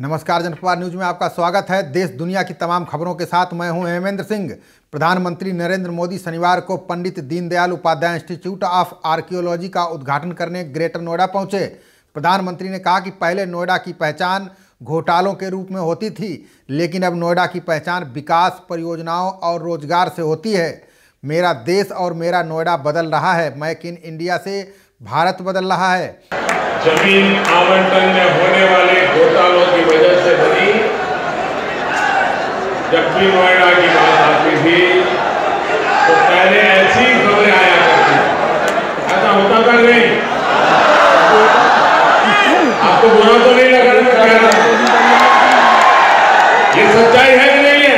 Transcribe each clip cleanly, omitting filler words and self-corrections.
नमस्कार, जनपद न्यूज में आपका स्वागत है। देश दुनिया की तमाम खबरों के साथ मैं हूं हेमेंद्र सिंह। प्रधानमंत्री नरेंद्र मोदी शनिवार को Pandit Deendayal Upadhyaya Institute of Archaeology का उद्घाटन करने ग्रेटर नोएडा पहुंचे। प्रधानमंत्री ने कहा कि पहले नोएडा की पहचान घोटालों के रूप में होती थी, लेकिन अब नोएडा की पहचान विकास, परियोजनाओं और रोजगार से होती है। मेरा देश और मेरा नोएडा बदल रहा है। मेक इन इंडिया से भारत बदल रहा है। जमीन आवंटन में होने वाले घोटालों की वजह से बनी, जब भी नोएडा की बात आती थी तो पहले ऐसी खबरें आया करती थी। ऐसा होता था नहीं? आपको बुरा तो नहीं लगा मैं कह रहा हूं? ये सच्चाई है कि नहीं है?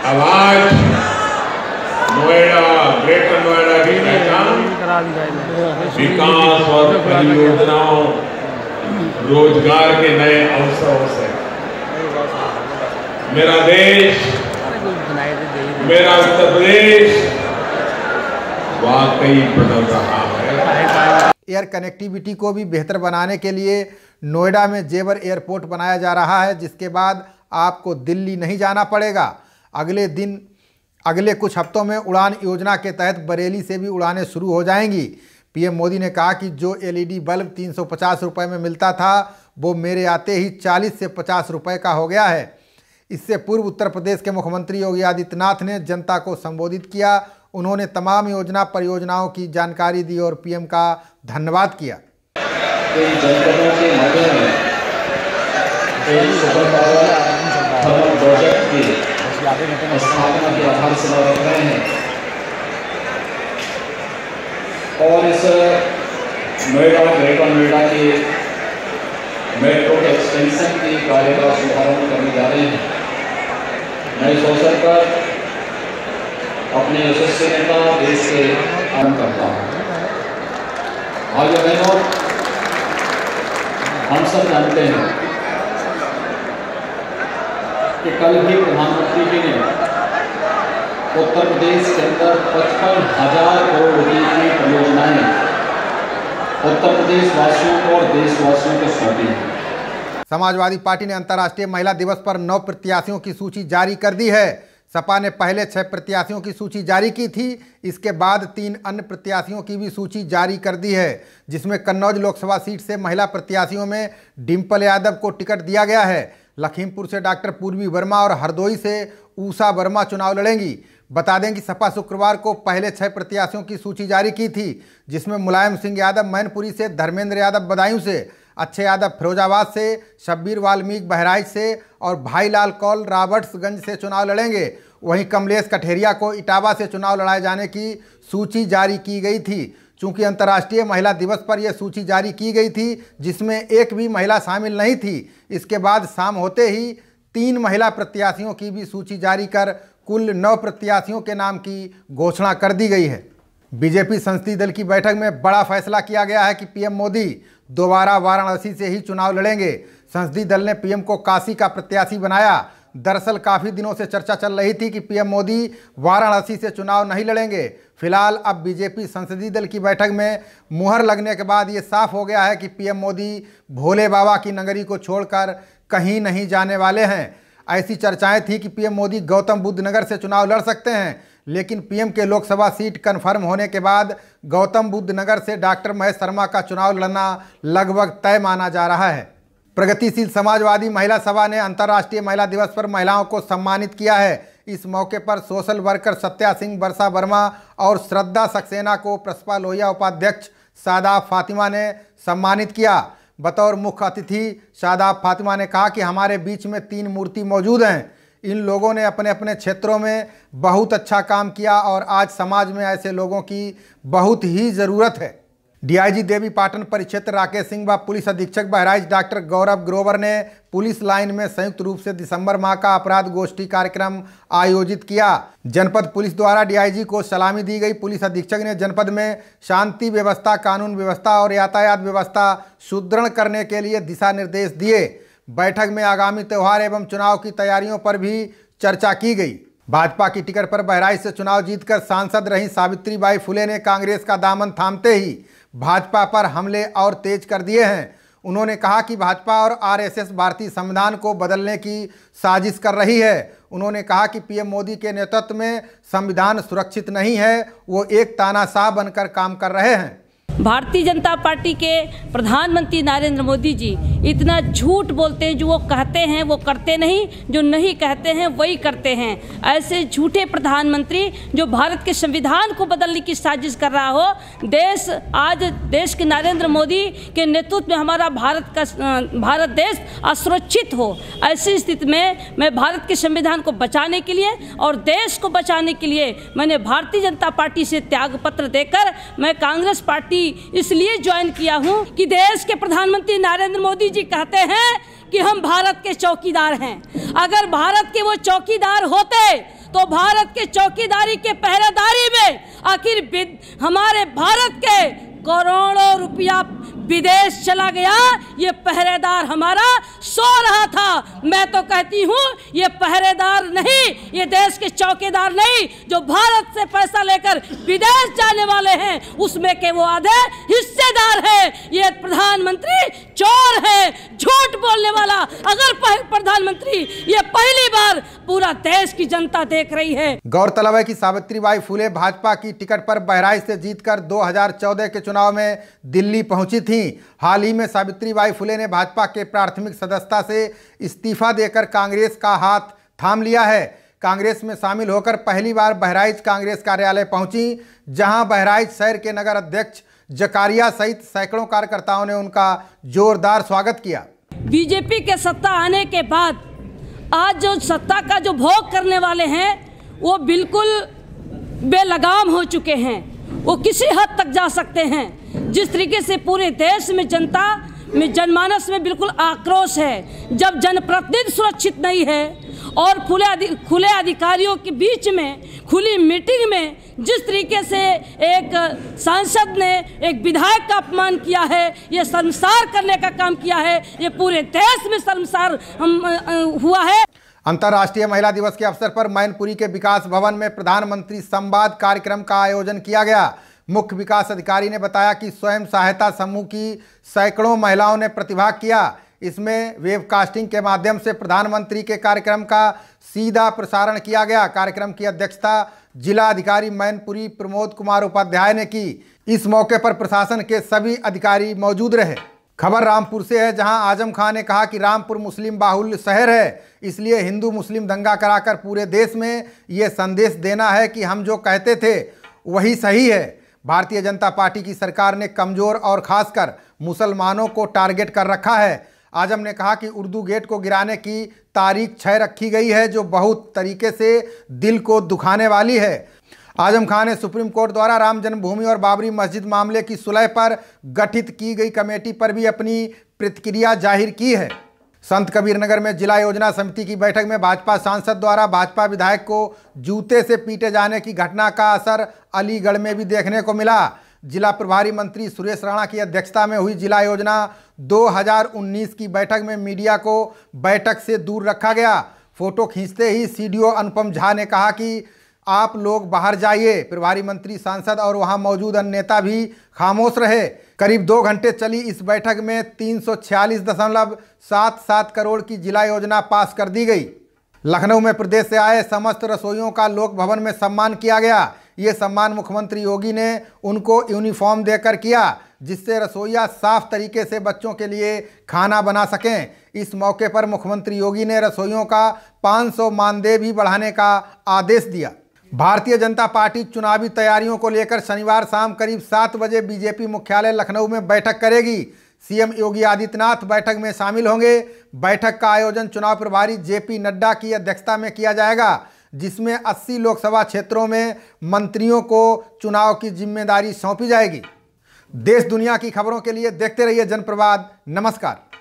अब आज नोएडा, ग्रेटर नोएडा की पहचान विकास और परियोजनाओं, रोजगार के नए अवसरों से। मेरा देश, मेरा उत्तर प्रदेश वाकई बदल रहा है। एयर कनेक्टिविटी को भी बेहतर बनाने के लिए नोएडा में जेवर एयरपोर्ट बनाया जा रहा है, जिसके बाद आपको दिल्ली नहीं जाना पड़ेगा। अगले कुछ हफ्तों में उड़ान योजना के तहत बरेली से भी उड़ानें शुरू हो जाएंगी। पीएम मोदी ने कहा कि जो एलईडी बल्ब 350 रुपये में मिलता था, वो मेरे आते ही 40 से 50 रुपये का हो गया है। इससे पूर्व उत्तर प्रदेश के मुख्यमंत्री योगी आदित्यनाथ ने जनता को संबोधित किया। उन्होंने तमाम योजना परियोजनाओं की जानकारी दी और पीएम का धन्यवाद किया। जनपदों के मध्य में एक सुपर पावर थर्मल प्रोजेक्ट की स्थापना की आधारशिला रख रहे हैं और इस नोएडा, ग्रेटर नोएडा के मेट्रो के एक्सटेंशन की कार्य का शुभारंभ करने जा रहे हैं। मैं इस अवसर पर अपने यशस्वी नेता देश के आरंभ करता हूँ। भाइयों बहनों, हम सब जानते हैं कि कल भी प्रधानमंत्री जी ने उत्तर प्रदेश के अंदर 55,000 करोड़ रुपए की परियोजनाएं उत्तर प्रदेश वासियों को और देशवासियों को सौंपी है। समाजवादी पार्टी ने अंतर्राष्ट्रीय महिला दिवस पर 9 प्रत्याशियों की सूची जारी कर दी है। सपा ने पहले 6 प्रत्याशियों की सूची जारी की थी। इसके बाद 3 अन्य प्रत्याशियों की भी सूची जारी कर दी है, जिसमें कन्नौज लोकसभा सीट से महिला प्रत्याशियों में डिंपल यादव को टिकट दिया गया है। लखीमपुर से डॉक्टर पूर्वी वर्मा और हरदोई से ऊषा वर्मा चुनाव लड़ेंगी। बता दें कि सपा शुक्रवार को पहले 6 प्रत्याशियों की सूची जारी की थी, जिसमें मुलायम सिंह यादव मैनपुरी से, धर्मेंद्र यादव बदायूं से, अक्षय यादव फिरोजाबाद से, शब्बीर वाल्मीकि बहराइच से और भाईलाल कौल रॉबर्ट्सगंज से चुनाव लड़ेंगे। वहीं कमलेश कठेरिया को इटावा से चुनाव लड़ाए जाने की सूची जारी की गई थी। चूंकि अंतर्राष्ट्रीय महिला दिवस पर यह सूची जारी की गई थी, जिसमें एक भी महिला शामिल नहीं थी। इसके बाद शाम होते ही 3 महिला प्रत्याशियों की भी सूची जारी कर कुल 9 प्रत्याशियों के नाम की घोषणा कर दी गई है। बीजेपी संसदीय दल की बैठक में बड़ा फैसला किया गया है कि पीएम मोदी दोबारा वाराणसी से ही चुनाव लड़ेंगे। संसदीय दल ने पीएम को काशी का प्रत्याशी बनाया। दरअसल काफ़ी दिनों से चर्चा चल रही थी कि पीएम मोदी वाराणसी से चुनाव नहीं लड़ेंगे। फिलहाल अब बीजेपी संसदीय दल की बैठक में मुहर लगने के बाद ये साफ हो गया है कि पीएम मोदी भोले बाबा की नगरी को छोड़कर कहीं नहीं जाने वाले हैं। ऐसी चर्चाएं थी कि पीएम मोदी गौतम बुद्ध नगर से चुनाव लड़ सकते हैं, लेकिन पीएम के लोकसभा सीट कन्फर्म होने के बाद गौतम बुद्ध नगर से डॉक्टर महेश शर्मा का चुनाव लड़ना लगभग तय माना जा रहा है। प्रगतिशील समाजवादी महिला सभा ने अंतर्राष्ट्रीय महिला दिवस पर महिलाओं को सम्मानित किया है। इस मौके पर सोशल वर्कर सत्या सिंह, वर्षा वर्मा और श्रद्धा सक्सेना को प्रसपा लोहिया उपाध्यक्ष शादाब फातिमा ने सम्मानित किया। बतौर मुख्य अतिथि शादाब फातिमा ने कहा कि हमारे बीच में 3 मूर्ति मौजूद हैं। इन लोगों ने अपने अपने क्षेत्रों में बहुत अच्छा काम किया और आज समाज में ऐसे लोगों की बहुत ही ज़रूरत है। डीआईजी देवी पाटन परिक्षेत्र राकेश सिंह व पुलिस अधीक्षक बहराइच डॉक्टर गौरव ग्रोवर ने पुलिस लाइन में संयुक्त रूप से दिसंबर माह का अपराध गोष्ठी कार्यक्रम आयोजित किया। जनपद पुलिस द्वारा डीआईजी को सलामी दी गई। पुलिस अधीक्षक ने जनपद में शांति व्यवस्था, कानून व्यवस्था और यातायात व्यवस्था सुदृढ़ करने के लिए दिशा निर्देश दिए। बैठक में आगामी त्यौहार एवं चुनाव की तैयारियों पर भी चर्चा की गई। भाजपा की टिकट पर बहराइच से चुनाव जीतकर सांसद रही सावित्रीबाई फुले ने कांग्रेस का दामन थामते ही भाजपा पर हमले और तेज कर दिए हैं। उन्होंने कहा कि भाजपा और आरएसएस भारतीय संविधान को बदलने की साजिश कर रही है। उन्होंने कहा कि पीएम मोदी के नेतृत्व में संविधान सुरक्षित नहीं है, वो एक तानाशाह बनकर काम कर रहे हैं। भारतीय जनता पार्टी के प्रधानमंत्री नरेंद्र मोदी जी इतना झूठ बोलते हैं, जो वो कहते हैं वो करते नहीं, जो नहीं कहते हैं वही करते हैं। ऐसे झूठे प्रधानमंत्री जो भारत के संविधान को बदलने की साजिश कर रहा हो। देश के नरेंद्र मोदी के नेतृत्व में हमारा भारत देश असुरक्षित हो। ऐसी स्थिति में मैं भारत के संविधान को बचाने के लिए और देश को बचाने के लिए मैंने भारतीय जनता पार्टी से त्यागपत्र देकर मैं कांग्रेस पार्टी इसलिए ज्वाइन किया हूं कि देश के प्रधानमंत्री नरेंद्र मोदी जी कहते हैं कि हम भारत के चौकीदार हैं। अगर भारत के वो चौकीदार होते तो भारत के चौकीदारी के पहरेदारी में आखिर हमारे भारत के करोड़ों रुपया विदेश चला गया, ये पहरेदार हमारा सो रहा था। मैं तो कहती हूँ ये पहरेदार नहीं, ये देश के चौकीदार नहीं, जो भारत से पैसा लेकर विदेश जाने वाले हैं उसमें के वो आधे हिस्सेदार हैं। ये प्रधानमंत्री चोर है, झूठ बोलने वाला। अगर प्रधानमंत्री ये पहली बार पूरा देश की जनता देख रही है। गौरतलब है कि सावित्रीबाई फुले भाजपा की टिकट पर बहराइच से जीतकर 2014 के चुनाव में दिल्ली पहुंची थी। हाल ही में सावित्रीबाई फुले ने भाजपा के प्राथमिक सदस्यता से इस्तीफा देकर कांग्रेस का हाथ थाम लिया है। कांग्रेस में शामिल होकर पहली बार बहराइच कांग्रेस कार्यालय पहुंची, जहां बहराइच शहर के नगर अध्यक्ष जकारिया सहित सैकड़ों कार्यकर्ताओं ने उनका जोरदार स्वागत किया। बीजेपी के सत्ता आने के बाद आज जो सत्ता का जो भोग करने वाले हैं वो बिल्कुल बेलगाम हो चुके हैं। वो किसी हद तक जा सकते हैं। जिस तरीके से पूरे देश में जनता में जनमानस में बिल्कुल आक्रोश है, जब जनप्रतिनिधि सुरक्षित नहीं है और खुले अधिकारियों के बीच में खुली मीटिंग में जिस तरीके से एक सांसद ने एक विधायक का अपमान किया है, ये शर्मसार करने का काम किया है, ये पूरे देश में शर्मसार हुआ है। अंतर्राष्ट्रीय महिला दिवस के अवसर पर मैनपुरी के विकास भवन में प्रधानमंत्री संवाद कार्यक्रम का आयोजन किया गया। मुख्य विकास अधिकारी ने बताया कि स्वयं सहायता समूह की सैकड़ों महिलाओं ने प्रतिभाग किया। इसमें वेबकास्टिंग के माध्यम से प्रधानमंत्री के कार्यक्रम का सीधा प्रसारण किया गया। कार्यक्रम की अध्यक्षता जिला अधिकारी मैनपुरी प्रमोद कुमार उपाध्याय ने की। इस मौके पर प्रशासन के सभी अधिकारी मौजूद रहे। खबर रामपुर से है, जहां आजम खान ने कहा कि रामपुर मुस्लिम बाहुल्य शहर है, इसलिए हिंदू मुस्लिम दंगा कराकर पूरे देश में ये संदेश देना है कि हम जो कहते थे वही सही है। भारतीय जनता पार्टी की सरकार ने कमज़ोर और ख़ासकर मुसलमानों को टारगेट कर रखा है। आजम ने कहा कि उर्दू गेट को गिराने की तारीख 6 रखी गई है, जो बहुत तरीके से दिल को दुखाने वाली है। आजम खान ने सुप्रीम कोर्ट द्वारा राम जन्मभूमि और बाबरी मस्जिद मामले की सुलह पर गठित की गई कमेटी पर भी अपनी प्रतिक्रिया जाहिर की है। संत कबीर नगर में जिला योजना समिति की बैठक में भाजपा सांसद द्वारा भाजपा विधायक को जूते से पीटे जाने की घटना का असर अलीगढ़ में भी देखने को मिला। जिला प्रभारी मंत्री सुरेश राणा की अध्यक्षता में हुई जिला योजना 2019 की बैठक में मीडिया को बैठक से दूर रखा गया। फोटो खींचते ही सीडीओ अनुपम झा ने कहा कि आप लोग बाहर जाइए। प्रभारी मंत्री, सांसद और वहां मौजूद अन्य नेता भी खामोश रहे। करीब 2 घंटे चली इस बैठक में 346.77 करोड़ की जिला योजना पास कर दी गई। लखनऊ में प्रदेश से आए समस्त रसोइयों का लोक भवन में सम्मान किया गया। ये सम्मान मुख्यमंत्री योगी ने उनको यूनिफॉर्म देकर किया, जिससे रसोइया साफ तरीके से बच्चों के लिए खाना बना सकें। इस मौके पर मुख्यमंत्री योगी ने रसोइयों का 500 मानदेय भी बढ़ाने का आदेश दिया। भारतीय जनता पार्टी चुनावी तैयारियों को लेकर शनिवार शाम करीब 7 बजे बीजेपी मुख्यालय लखनऊ में बैठक करेगी। सीएम योगी आदित्यनाथ बैठक में शामिल होंगे। बैठक का आयोजन चुनाव प्रभारी जेपी नड्डा की अध्यक्षता में किया जाएगा, जिसमें 80 लोकसभा क्षेत्रों में मंत्रियों को चुनाव की जिम्मेदारी सौंपी जाएगी। देश दुनिया की खबरों के लिए देखते रहिए जनप्रवाद। नमस्कार।